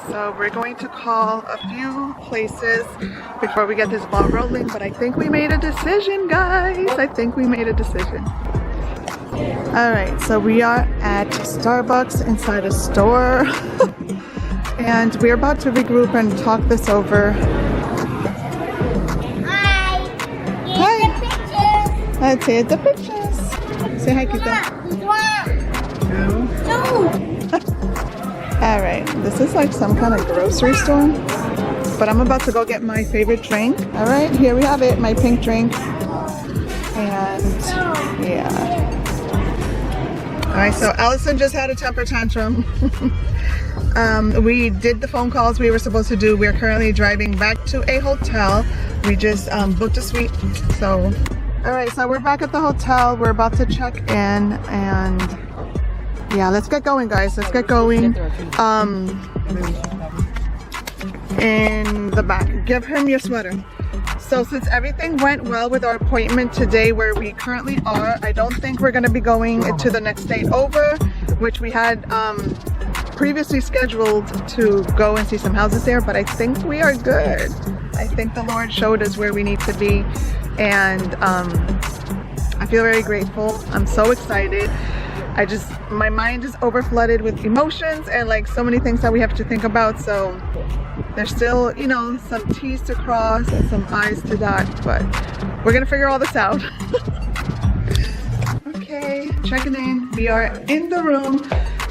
So we're going to call a few places before we get this ball rolling, but I think we made a decision, guys. I think we made a decision. All right, so we are at Starbucks inside a store and we're about to regroup and talk this over. Hi. Let's see the pictures. Say hi, Kita. All right, this is like some kind of grocery store, but I'm about to go get my favorite drink. All right, here we have it, my pink drink. And yeah. All right, so Allison just had a temper tantrum. We did the phone calls we were supposed to do. We're currently driving back to a hotel. We just booked a suite. So, all right, so we're back at the hotel. We're about to check in and yeah, let's get going, guys. Let's get going. In the back, give him your sweater. So since everything went well with our appointment today where we currently are, I don't think we're going to be going to the next state over, which we had previously scheduled to go and see some houses there, but I think we are good. I think the Lord showed us where we need to be, and I feel very grateful. I'm so excited. My mind is overflooded with emotions and like so many things that we have to think about. So there's still, you know, some T's to cross and some I's to dot, but we're gonna figure all this out. Okay, checking in. We are in the room.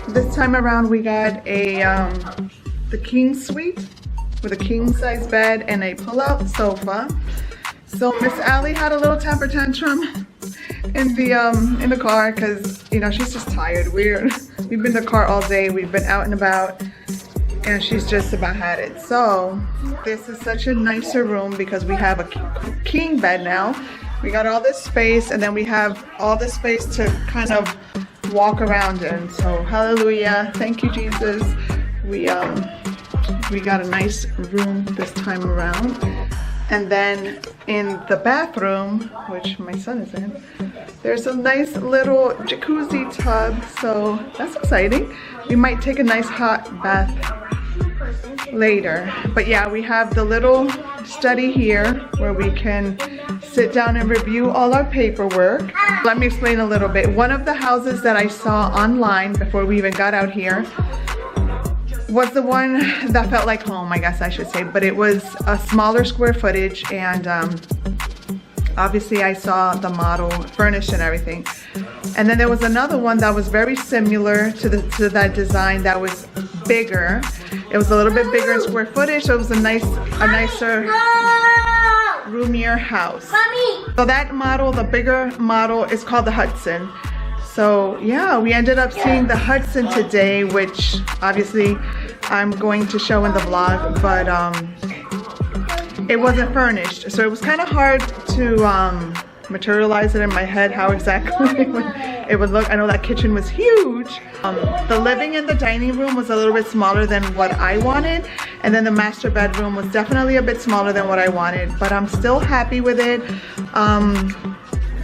This time around we got the king suite with a king size bed and a pull-out sofa. So Miss Allie had a little temper tantrum in the car because, you know, she's just tired. We've been in the car all day. We've been out and about and she's just about had it. So this is such a nicer room because we have a king bed now. We got all this space and then we have all this space to kind of walk around in. So hallelujah, thank you Jesus. We got a nice room this time around. And then in the bathroom, which my son is in, there's a nice little jacuzzi tub, so that's exciting. We might take a nice hot bath later. But yeah, we have the little study here where we can sit down and review all our paperwork. Let me explain a little bit. One of the houses that I saw online before we even got out here was the one that felt like home, I guess I should say, but it was a smaller square footage, and obviously I saw the model furnished and everything. And then there was another one that was very similar to that design that was bigger. It was a little bit bigger in square footage, so it was a nicer, roomier house. So that model, the bigger model, is called the Hudson. So yeah, we ended up seeing the Hudson today, which obviously I'm going to show in the vlog, but it wasn't furnished. So it was kind of hard to materialize it in my head how exactly it would look. I know that kitchen was huge. The living and the dining room was a little bit smaller than what I wanted. And then the master bedroom was definitely a bit smaller than what I wanted, but I'm still happy with it.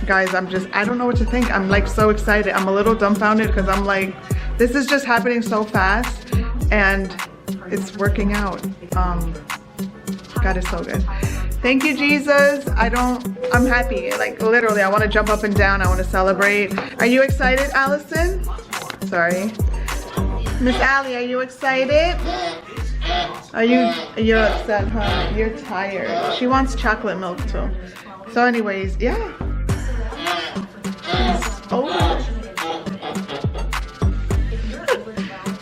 Guys, I don't know what to think. I'm like so excited. I'm a little dumbfounded because I'm like, this is just happening so fast and it's working out. God is so good. Thank you, Jesus. I'm happy. Like literally, I want to jump up and down. I want to celebrate. Are you excited, Allison? Sorry. Miss Allie, are you excited? You're upset, huh? You're tired. She wants chocolate milk too. So anyways, yeah. Over.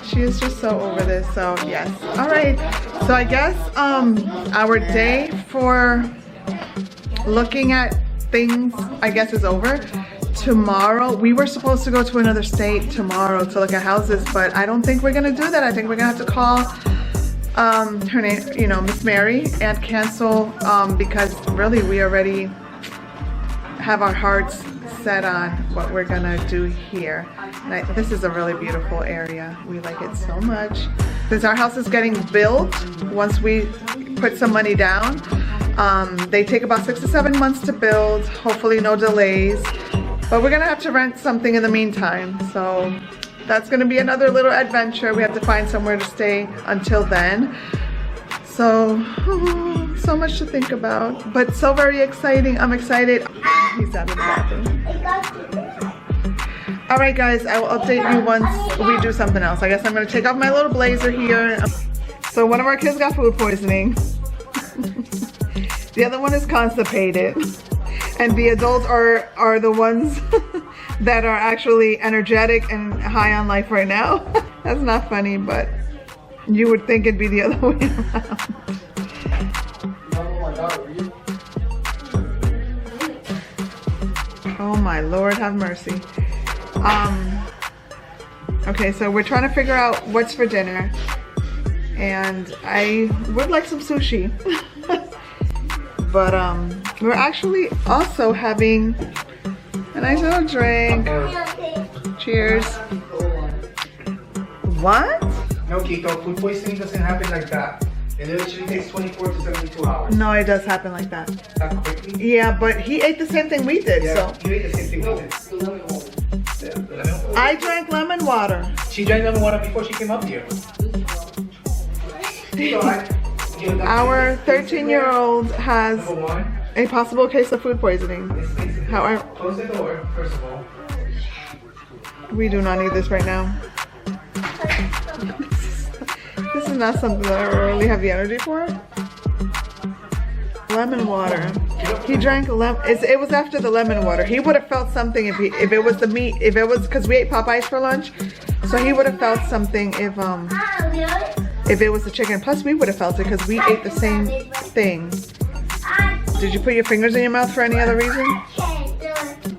She is just so over this, so yes. All right, so I guess our day for looking at things, I guess, is over. Tomorrow, we were supposed to go to another state tomorrow to look at houses, but I don't think we're gonna do that. I think we're gonna have to call her name, you know, Miss Mary, and cancel because really we already have our hearts set on what we're gonna do here. And this is a really beautiful area. We like it so much. Since our house is getting built, once we put some money down, they take about 6 to 7 months to build, hopefully no delays. But we're gonna have to rent something in the meantime. So that's gonna be another little adventure. We have to find somewhere to stay until then. So, so much to think about, but so very exciting. I'm excited. He's out of the bathroom. All right, guys, I will update you once we do something else. I guess I'm gonna take off my little blazer here. So one of our kids got food poisoning. The other one is constipated. And the adults are the ones that are actually energetic and high on life right now. That's not funny, but you would think it'd be the other way around. Oh my Lord, have mercy. Okay, so we're trying to figure out what's for dinner. And I would like some sushi. But we're actually also having a nice little drink. Cheers. What? No, Kito, food poisoning doesn't happen like that. It literally takes 24 to 72 hours. No, it does happen like that. That quickly? Yeah, but he ate the same thing we did, Yeah, so. you ate the same thing we did. I drank lemon water. She drank lemon water before she came up here. Our 13-year-old has Number one, a possible case of food poisoning. However, close the door, first of all. we do not need this right now. This is not something that I really have the energy for. Lemon water. He drank lemon. It was after the lemon water. He would have felt something if it was the meat. If it was because we ate Popeyes for lunch, so he would have felt something if it was the chicken. Plus, we would have felt it because we ate the same thing. Did you put your fingers in your mouth for any other reason?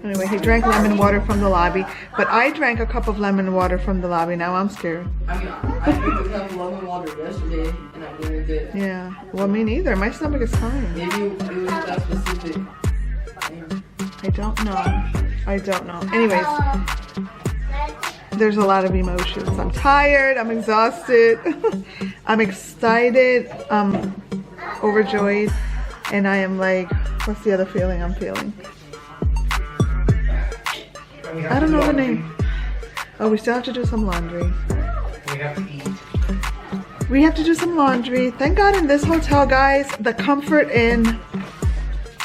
Anyway, he drank lemon water from the lobby, but I drank a cup of lemon water from the lobby. Now I'm scared. I mean, I drank a cup of lemon water yesterday, and I really did. Yeah, well, me neither. My stomach is fine. Maybe it was that specific. I don't know. I don't know. Anyways, there's a lot of emotions. I'm tired. I'm exhausted. I'm excited. I'm overjoyed. And I am like, what's the other feeling I'm feeling? I don't know the name. Oh, we still have to do some laundry. We have to eat. We have to do some laundry. Thank God in this hotel, guys, the Comfort Inn.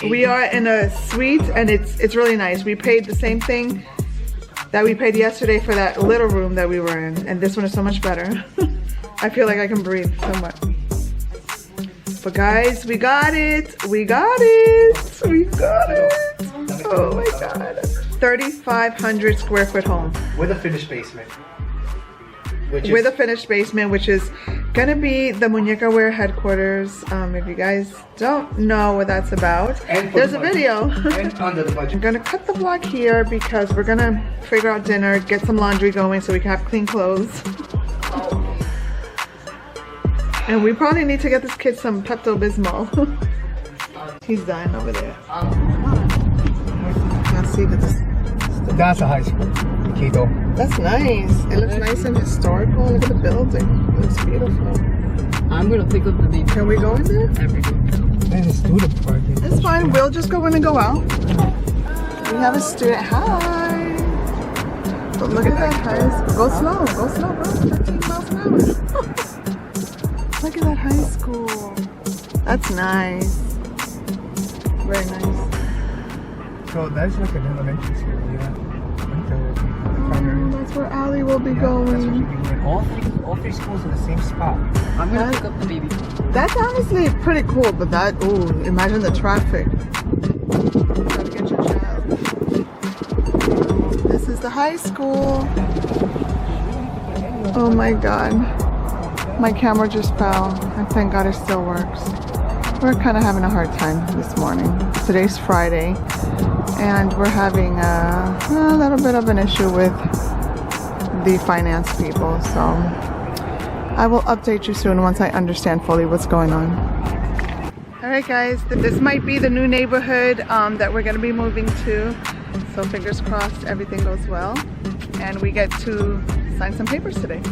We are in a suite and it's really nice. We paid the same thing that we paid yesterday for that little room that we were in. And this one is so much better. I feel like I can breathe so much. But guys, we got it. We got it. We got it. Oh my God. 3,500 square foot home. With a finished basement. With a finished basement, which is gonna be the Muñeca Wear headquarters. If you guys don't know what that's about, there's a video. And under the budget. I'm gonna cut the vlog here because we're gonna figure out dinner, get some laundry going so we can have clean clothes. And we probably need to get this kid some Pepto-Bismol. He's dying over there. Can't see this. That's a high school, Kito. That's nice. It looks nice and historical. Look at the building. It looks beautiful. I'm gonna pick up the baby. Can we go in there? There's a student parking. It's fine. We'll just go in and go out. We have a student. Hi. But look at that, guys. Go slow. Go slow, bro. 13 miles an hour. Look at that high school. That's nice. Very nice. So that's like an elementary school, yeah. That's where Allie will be going. All three schools in the same spot. I'm gonna pick up the baby. That's honestly pretty cool, but that, ooh, imagine the traffic. Gotta get your child. This is the high school. Oh my God. My camera just fell, and thank God it still works. We're kind of having a hard time this morning. Today's Friday, and we're having a little bit of an issue with the finance people. So I will update you soon once I understand fully what's going on. All right, guys, this might be the new neighborhood that we're going to be moving to. So fingers crossed everything goes well, and we get to sign some papers today.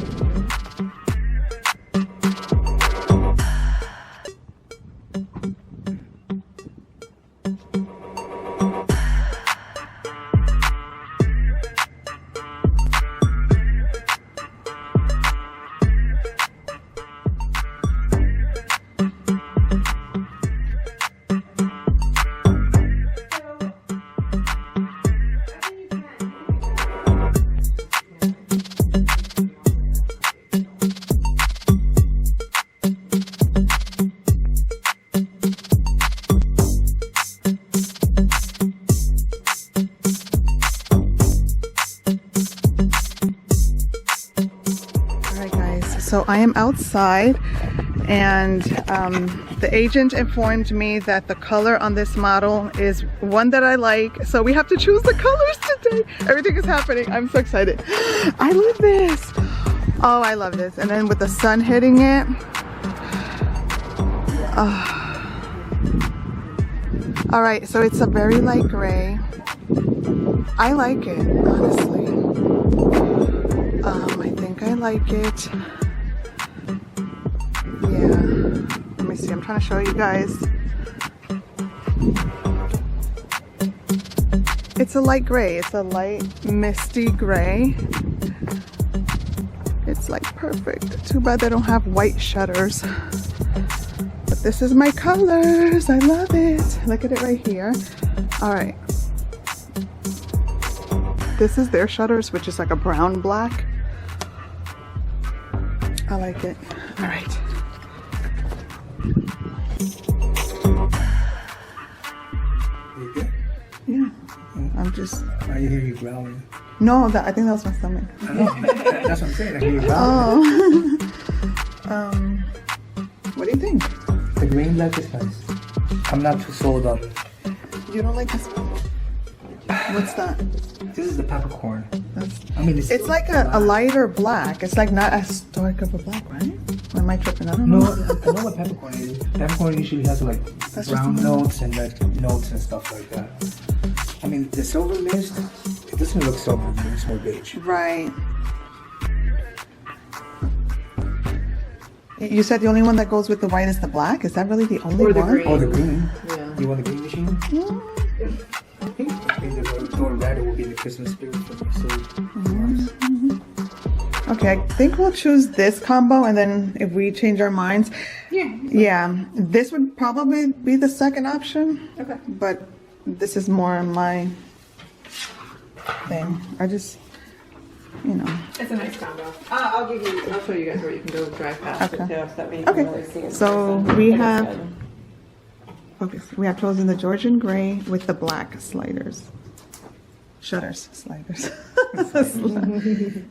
So I am outside, and the agent informed me that the color on this model is one that I like. So we have to choose the colors today. Everything is happening. I'm so excited. I love this. Oh, I love this. And then with the sun hitting it. All right, so it's a very light gray. I like it, honestly. I think I like it. Yeah. Let me see. I'm trying to show you guys. It's a light gray. It's a light misty gray. It's like perfect. Too bad they don't have white shutters. But this is my colors. I love it. Look at it right here. All right. This is their shutters, which is like a brown black. I like it. All right. You good? Yeah. I'm just. I hear you growling. No, I think that was my stomach. That's what I'm saying. I hear you growling. Oh. What do you think? The green black is nice. I'm not too sold on. You don't like this one? What's that? This is the peppercorn. That's, I mean, it's like a lighter black. It's like not as dark of a black, right? Or am I tripping? I don't know. No, I know what peppercorn is. Peppercorn usually has like That's brown just- notes and like notes and stuff like that. I mean, the silver mist, it doesn't look silver, it looks more beige. Right. You said the only one that goes with the white is the black? Is that really the only Or the one? green. Oh, the green. Yeah. You want the green machine? I think the door red will be the Christmas spirit for me. So, Okay, I think we'll choose this combo, and then if we change our minds, yeah, this would probably be the second option. Okay. But this is more my thing. I just, you know. It's a nice combo. I'll show you guys where you can go drive past Okay. it too, so that way you can really see Okay, it. so we have, focus. We have chosen the Georgian gray with the black sliders. Shutters, sliders. Sliders.